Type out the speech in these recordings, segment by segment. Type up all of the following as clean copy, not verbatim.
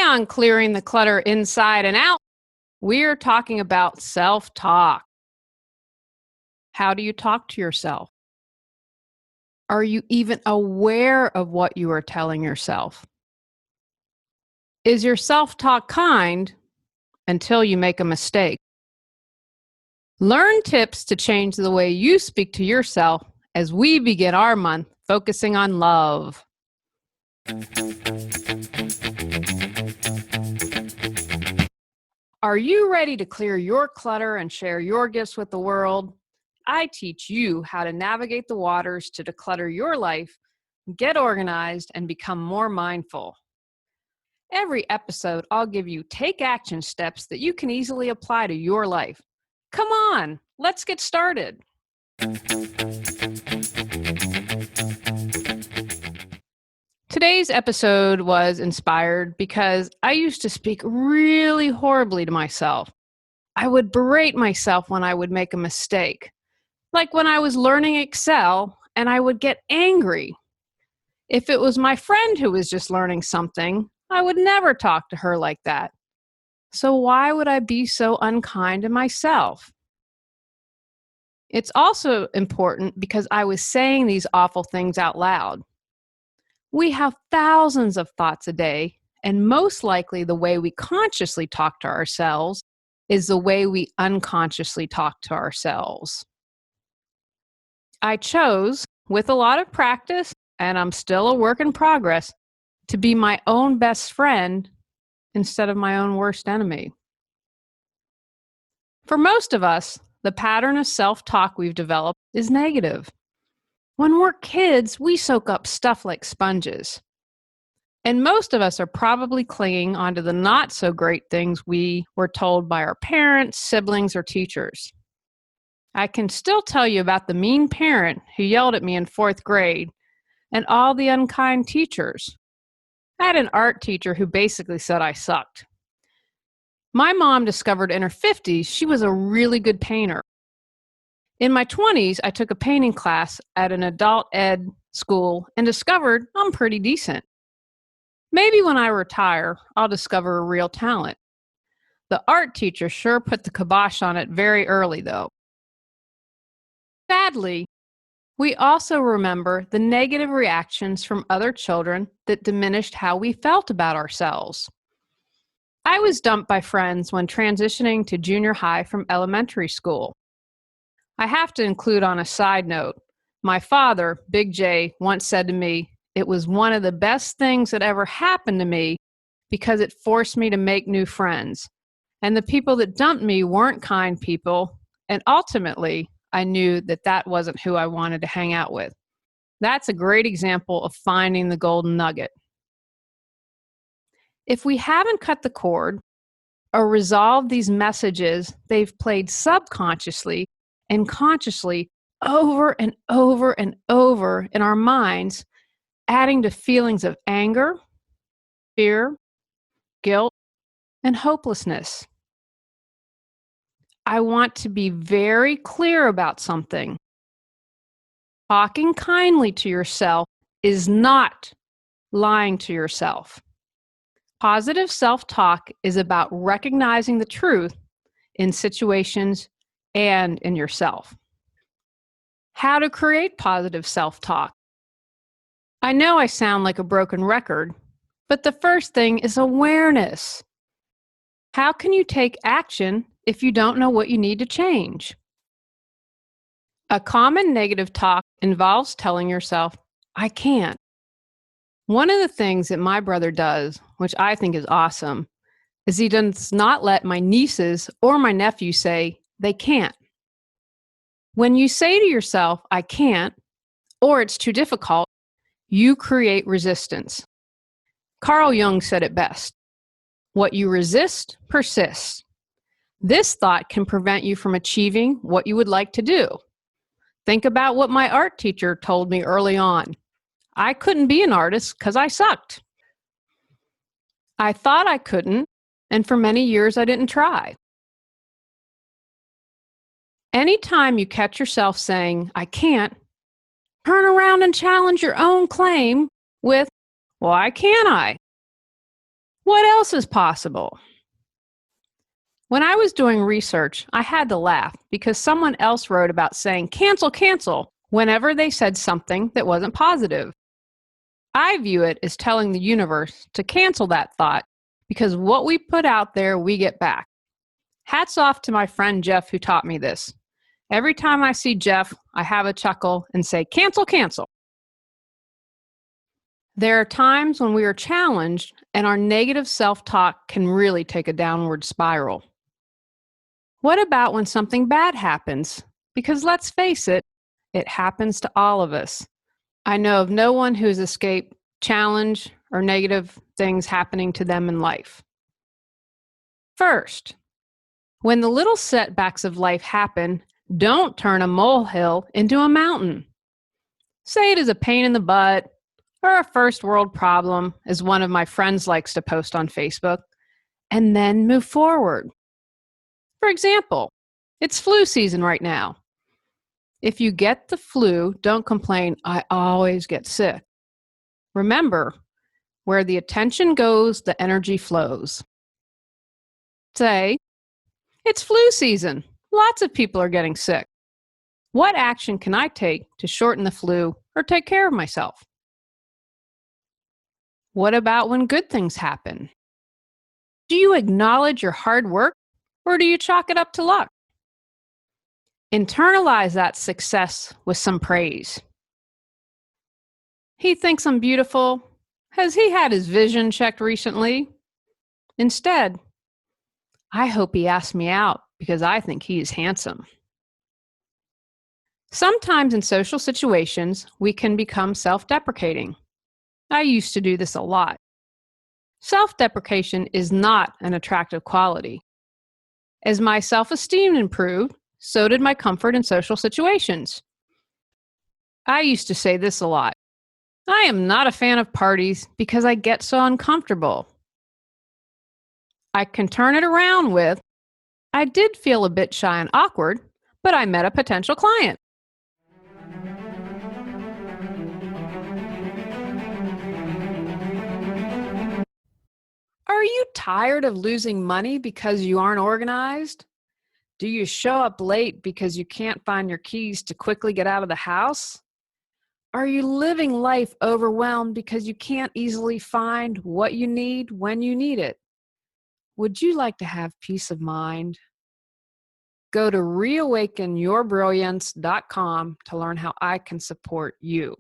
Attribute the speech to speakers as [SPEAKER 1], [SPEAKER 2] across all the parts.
[SPEAKER 1] on Clearing the Clutter Inside and Out, we're talking about self-talk. How do you talk to yourself? Are you even aware of what you are telling yourself? Is your self-talk kind until you make a mistake? Learn tips to change the way you speak to yourself as we begin our month focusing on love. Are you ready to clear your clutter and share your gifts with the world? I teach you how to navigate the waters to declutter your life, get organized, and become more mindful. Every episode, I'll give you take action steps that you can easily apply to your life. Come on, let's get started. Today's episode was inspired because I used to speak really horribly to myself. I would berate myself when I would make a mistake. Like when I was learning Excel and I would get angry. If it was my friend who was just learning something, I would never talk to her like that. So why would I be so unkind to myself? It's also important because I was saying these awful things out loud. We have thousands of thoughts a day, and most likely the way we consciously talk to ourselves is the way we unconsciously talk to ourselves. I chose, with a lot of practice, and I'm still a work in progress, to be my own best friend instead of my own worst enemy. For most of us, the pattern of self-talk we've developed is negative. When we're kids, we soak up stuff like sponges. And most of us are probably clinging onto the not so great things we were told by our parents, siblings, or teachers. I can still tell you about the mean parent who yelled at me in 4th grade and all the unkind teachers. I had an art teacher who basically said I sucked. My mom discovered in her 50s she was a really good painter. In my 20s, I took a painting class at an adult ed school and discovered I'm pretty decent. Maybe when I retire, I'll discover a real talent. The art teacher sure put the kibosh on it very early, though. Sadly, we also remember the negative reactions from other children that diminished how we felt about ourselves. I was dumped by friends when transitioning to junior high from elementary school. I have to include on a side note, my father, Big J, once said to me, it was one of the best things that ever happened to me because it forced me to make new friends. And the people that dumped me weren't kind people, and ultimately, I knew that that wasn't who I wanted to hang out with. That's a great example of finding the golden nugget. If we haven't cut the cord or resolved these messages, they've played subconsciously and consciously over and over and over in our minds, adding to feelings of anger, fear, guilt, and hopelessness. I want to be very clear about something. Talking kindly to yourself is not lying to yourself. Positive self-talk is about recognizing the truth in situations and in yourself. How to create positive self-talk. I know I sound like a broken record, but the first thing is awareness. How can you take action if you don't know what you need to change? A common negative talk involves telling yourself, I can't. One of the things that my brother does, which I think is awesome, is he does not let my nieces or my nephew say they can't. When you say to yourself, I can't, or it's too difficult, you create resistance. Carl Jung said it best. What you resist persists. This thought can prevent you from achieving what you would like to do. Think about what my art teacher told me early on. I couldn't be an artist because I sucked. I thought I couldn't, and for many years I didn't try. Anytime you catch yourself saying, I can't, turn around and challenge your own claim with, why can't I? What else is possible? When I was doing research, I had to laugh because someone else wrote about saying cancel, cancel whenever they said something that wasn't positive. I view it as telling the universe to cancel that thought because what we put out there, we get back. Hats off to my friend Jeff who taught me this. Every time I see Jeff, I have a chuckle and say, cancel, cancel. There are times when we are challenged and our negative self-talk can really take a downward spiral. What about when something bad happens? Because let's face it, it happens to all of us. I know of no one who has escaped challenge or negative things happening to them in life. First, when the little setbacks of life happen, don't turn a molehill into a mountain. Say it is a pain in the butt or a first world problem, as one of my friends likes to post on Facebook, and then move forward. For example, it's flu season right now. If you get the flu, don't complain, I always get sick. Remember, where the attention goes, the energy flows. Say, it's flu season. Lots of people are getting sick. What action can I take to shorten the flu or take care of myself? What about when good things happen? Do you acknowledge your hard work or do you chalk it up to luck? Internalize that success with some praise. He thinks I'm beautiful. Has he had his vision checked recently? Instead, I hope he asks me out because I think he is handsome. Sometimes in social situations, we can become self-deprecating. I used to do this a lot. Self-deprecation is not an attractive quality. As my self-esteem improved, so did my comfort in social situations. I used to say this a lot. I am not a fan of parties because I get so uncomfortable. I can turn it around with, I did feel a bit shy and awkward, but I met a potential client. Are you tired of losing money because you aren't organized? Do you show up late because you can't find your keys to quickly get out of the house? Are you living life overwhelmed because you can't easily find what you need when you need it? Would you like to have peace of mind? Go to reawakenyourbrilliance.com to learn how I can support you.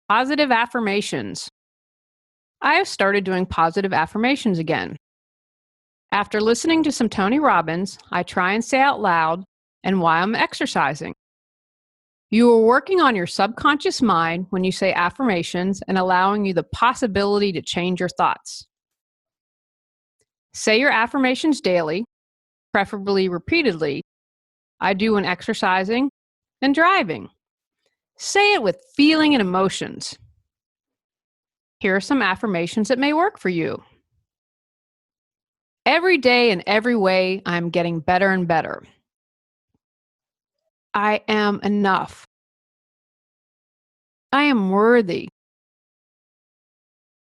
[SPEAKER 1] Positive affirmations. I have started doing positive affirmations again. After listening to some Tony Robbins, I try and say out loud and why I'm exercising. You are working on your subconscious mind when you say affirmations and allowing you the possibility to change your thoughts. Say your affirmations daily, preferably repeatedly. I do when exercising and driving. Say it with feeling and emotions. Here are some affirmations that may work for you. Every day in every way, I'm getting better and better. I am enough. I am worthy.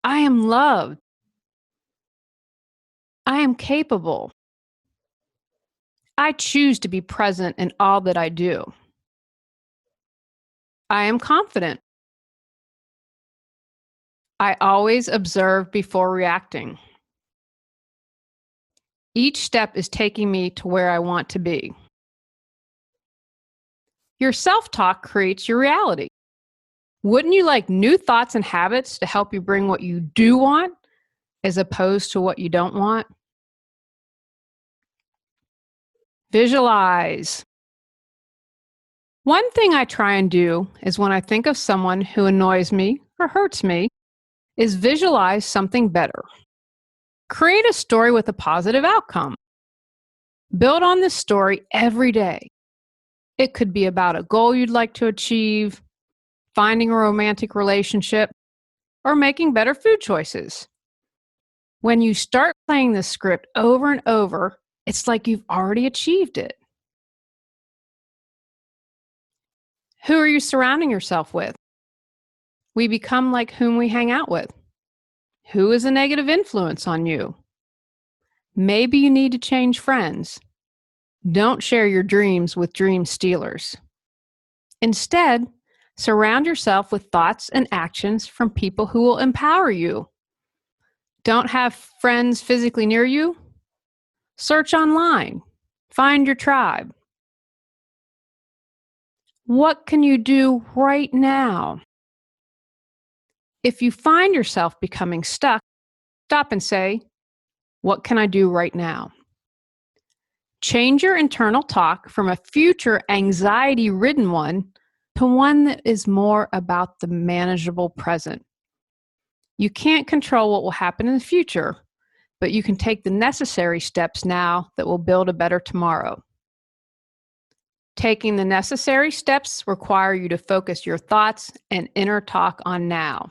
[SPEAKER 1] I am loved. I am capable. I choose to be present in all that I do. I am confident. I always observe before reacting. Each step is taking me to where I want to be. Your self-talk creates your reality. Wouldn't you like new thoughts and habits to help you bring what you do want as opposed to what you don't want? Visualize. One thing I try and do is when I think of someone who annoys me or hurts me, is visualize something better. Create a story with a positive outcome. Build on this story every day. It could be about a goal you'd like to achieve, finding a romantic relationship, or making better food choices. When you start playing this script over and over, it's like you've already achieved it. Who are you surrounding yourself with? We become like whom we hang out with. Who is a negative influence on you? Maybe you need to change friends. Don't share your dreams with dream stealers. Instead, surround yourself with thoughts and actions from people who will empower you. Don't have friends physically near you? Search online. Find your tribe. What can you do right now? If you find yourself becoming stuck, stop and say, what can I do right now? Change your internal talk from a future anxiety-ridden one to one that is more about the manageable present. You can't control what will happen in the future, but you can take the necessary steps now that will build a better tomorrow. Taking the necessary steps require you to focus your thoughts and inner talk on now.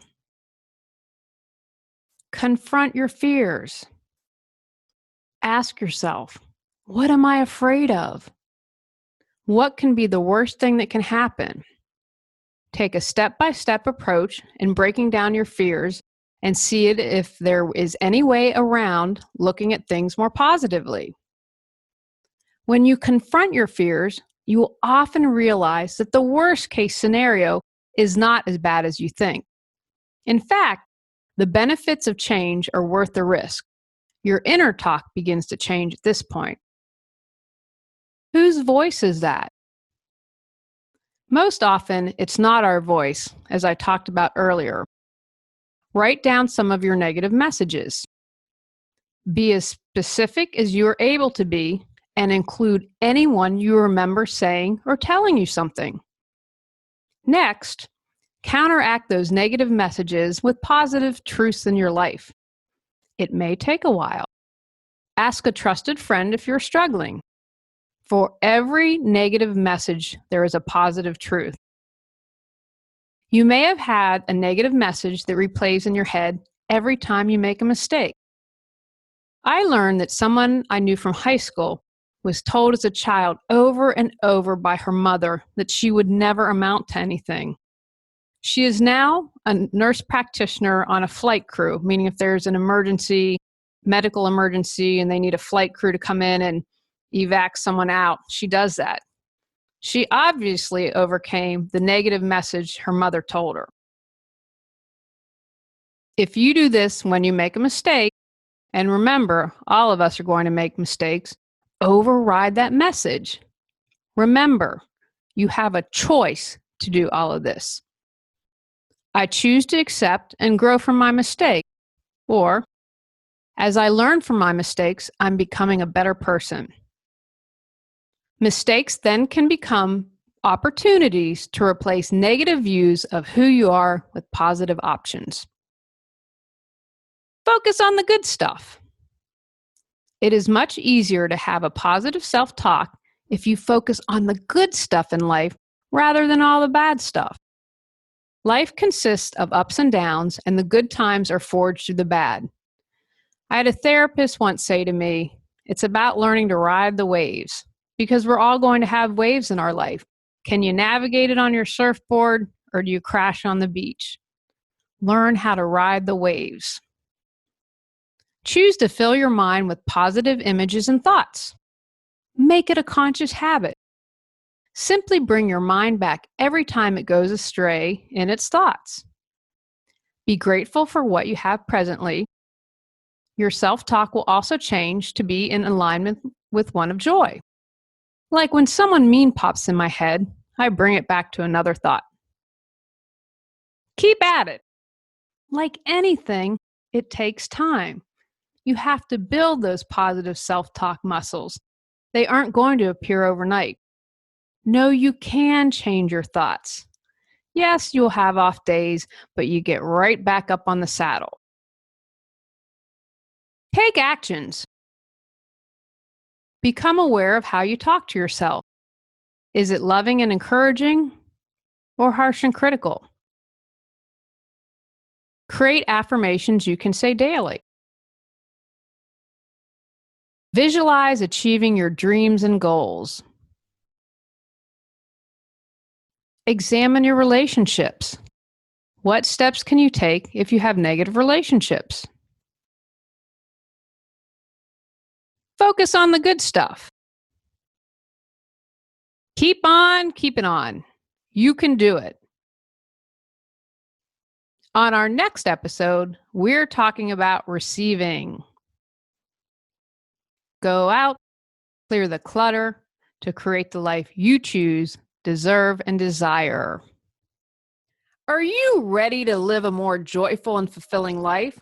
[SPEAKER 1] Confront your fears. Ask yourself, what am I afraid of? What can be the worst thing that can happen? Take a step-by-step approach in breaking down your fears and see it if there is any way around looking at things more positively. When you confront your fears, you will often realize that the worst-case scenario is not as bad as you think. In fact, the benefits of change are worth the risk. Your inner talk begins to change at this point. Whose voice is that? Most often, it's not our voice, as I talked about earlier. Write down some of your negative messages. Be as specific as you are able to be and include anyone you remember saying or telling you something. Next, counteract those negative messages with positive truths in your life. It may take a while. Ask a trusted friend if you're struggling. For every negative message, there is a positive truth. You may have had a negative message that replays in your head every time you make a mistake. I learned that someone I knew from high school was told as a child over and over by her mother that she would never amount to anything. She is now a nurse practitioner on a flight crew, meaning if there's an emergency, medical emergency, and they need a flight crew to come in and evac someone out, she does that. She obviously overcame the negative message her mother told her. If you do this when you make a mistake, and remember, all of us are going to make mistakes, override that message. Remember, you have a choice to do all of this. I choose to accept and grow from my mistake. Or, as I learn from my mistakes, I'm becoming a better person. Mistakes then can become opportunities to replace negative views of who you are with positive options. Focus on the good stuff. It is much easier to have a positive self-talk if you focus on the good stuff in life rather than all the bad stuff. Life consists of ups and downs, and the good times are forged through the bad. I had a therapist once say to me, it's about learning to ride the waves, because we're all going to have waves in our life. Can you navigate it on your surfboard, or do you crash on the beach? Learn how to ride the waves. Choose to fill your mind with positive images and thoughts. Make it a conscious habit. Simply bring your mind back every time it goes astray in its thoughts. Be grateful for what you have presently. Your self-talk will also change to be in alignment with one of joy. Like when someone mean pops in my head, I bring it back to another thought. Keep at it. Like anything, it takes time. You have to build those positive self-talk muscles. They aren't going to appear overnight. No, you can change your thoughts. Yes, you'll have off days, but you get right back up on the saddle. Take actions. Become aware of how you talk to yourself. Is it loving and encouraging or harsh and critical? Create affirmations you can say daily. Visualize achieving your dreams and goals. Examine your relationships. What steps can you take if you have negative relationships? Focus on the good stuff. Keep on keeping on. You can do it. On our next episode, we're talking about receiving. Go out, clear the clutter to create the life you choose, deserve, and desire. Are you ready to live a more joyful and fulfilling life?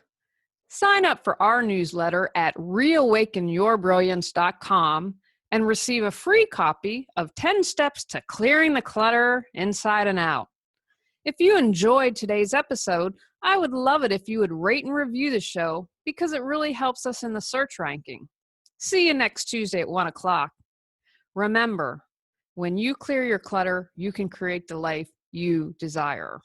[SPEAKER 1] Sign up for our newsletter at reawakenyourbrilliance.com and receive a free copy of 10 Steps to Clearing the Clutter Inside and Out. If you enjoyed today's episode, I would love it if you would rate and review the show because it really helps us in the search ranking. See you next Tuesday at 1 o'clock. Remember, when you clear your clutter, you can create the life you desire.